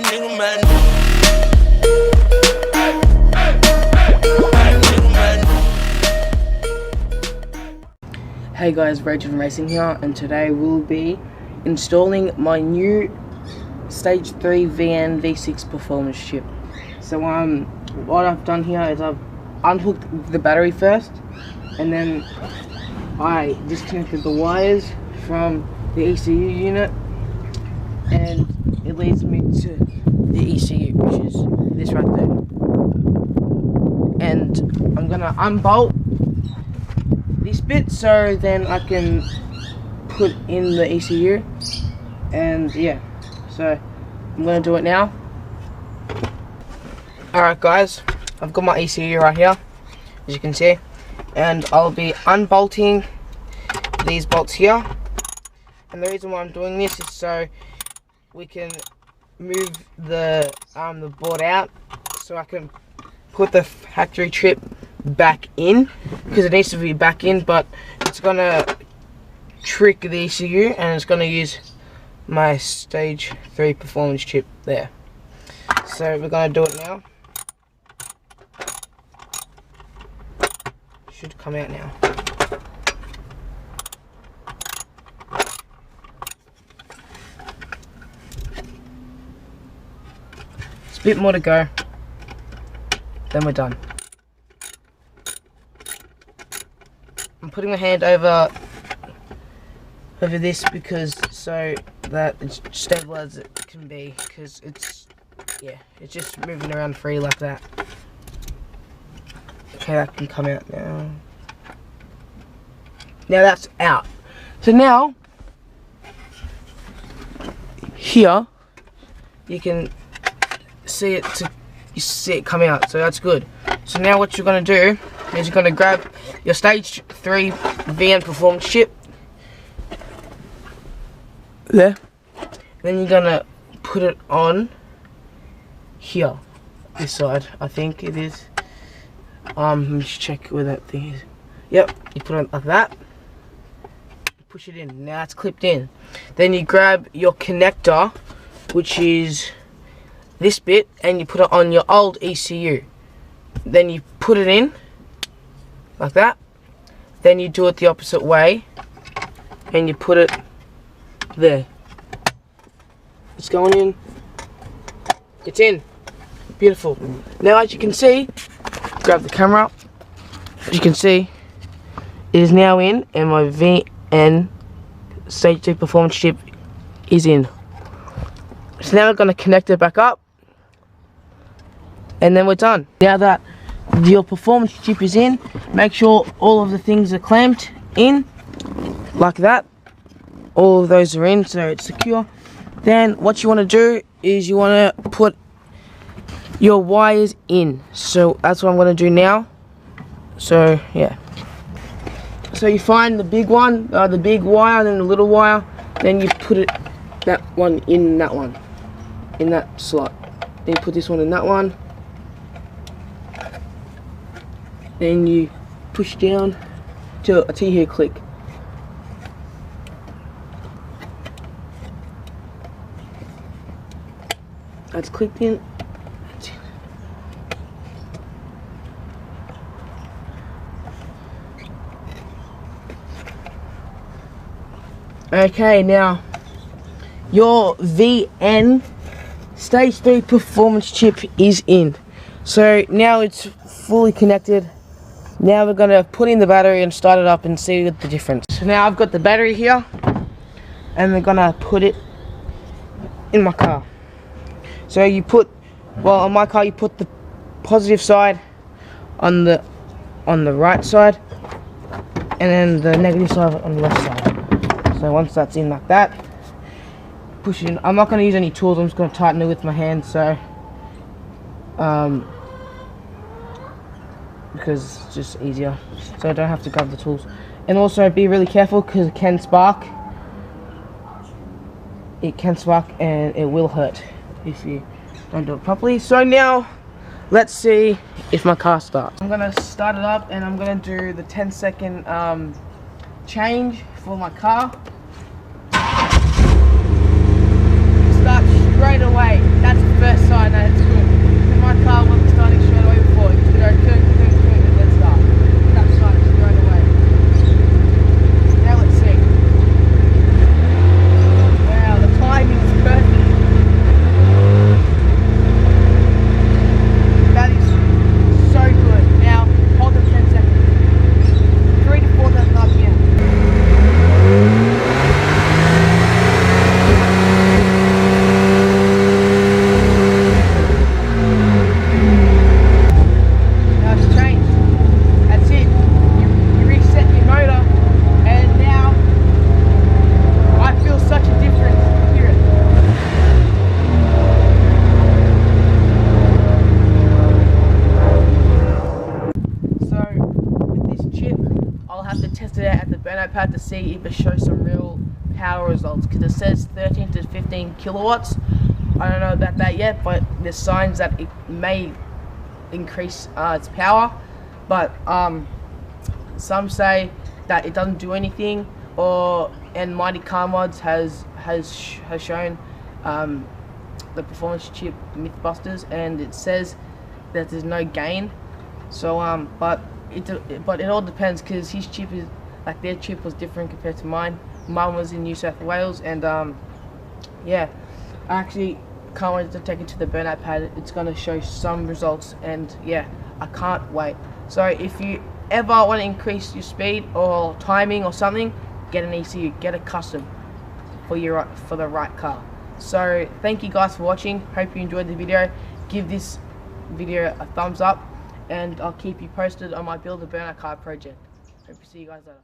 nigga mad. Hey guys, Rachel from Racing here, and today we'll be installing my new Stage 3 VN V6 performance chip. So what I've done here is I've unhooked the battery first, and then I disconnected the wires from the ECU unit, and it leads me to the ECU, which is this right there. And I'm gonna unbolt this bit so then I can put in the ECU, and yeah, so I'm gonna do it now. Alright guys, I've got my ECU right here, as you can see, and I'll be unbolting these bolts here. And the reason why I'm doing this is so we can move the board out, so I can put the factory chip back in, because it needs to be back in, but it's gonna trick the ECU and it's gonna use my Stage 3 performance chip there. So we're gonna do it now. Should come out now. It's a bit more to go, then we're done. I'm putting my hand over this because so that it's stable as it can be, because it's just moving around free like that. Okay, that can come out now. Now that's out. So now here you can see it come out, so that's good. So now what you're gonna do is you're gonna grab your Stage 3 VN performance chip there, then you're gonna put it on here, this side, I think it is. Let me just check where that thing is. Yep, you put it like that, push it in. Now it's clipped in. Then you grab your connector, which is this bit, and you put it on your old ECU. Then you put it in like that. Then you do it the opposite way and you put it there. It's going in. It's in. Beautiful. Now, as you can see, grab the camera up. As you can see, it is now in, and my VN Stage 2 performance chip is in. So now we're going to connect it back up, and then we're done. Now that your performance chip is in, make sure all of the things are clamped in like that. All of those are in, so it's secure. Then what you want to do is you want to put your wires in. So that's what I'm going to do now. So yeah, so you find the big one, the big wire, then the little wire, then you put it, that one in that one, in that slot. Then you put this one in that one. Then you push down till you hear click. That's clicked in. Okay, now your VN Stage 3 performance chip is in. So now it's fully connected. Now we're going to put in the battery and start it up and see the difference. So now I've got the battery here, and we're going to put it in my car. So you put, well, on my car you put the positive side on the right side, and then the negative side on the left side. So once that's in like that, push it in. I'm not going to use any tools, I'm just going to tighten it with my hand, so because it's just easier, so I don't have to grab the tools. And also be really careful, because it can spark. It can spark and it will hurt if you don't do it properly. So now let's see if my car starts. I'm gonna start it up, and I'm gonna do the 10-second change for my car. Start straight away. That's the burnout pad to see if it shows some real power results, because it says 13 to 15 kilowatts. I don't know about that yet, but there's signs that it may increase its power, but some say that it doesn't do anything, and Mighty Car Mods has shown the performance chip Mythbusters, and it says that there's no gain. So but it all depends, because his chip is like, their chip was different compared to mine. Mine was in New South Wales, and yeah, I actually can't wait to take it to the burnout pad. It's gonna show some results, and yeah, I can't wait. So if you ever want to increase your speed or timing or something, get an ECU, get a custom for the right car. So thank you guys for watching. Hope you enjoyed the video. Give this video a thumbs up, and I'll keep you posted on my Build a Burnout Car project. Hope to see you guys later.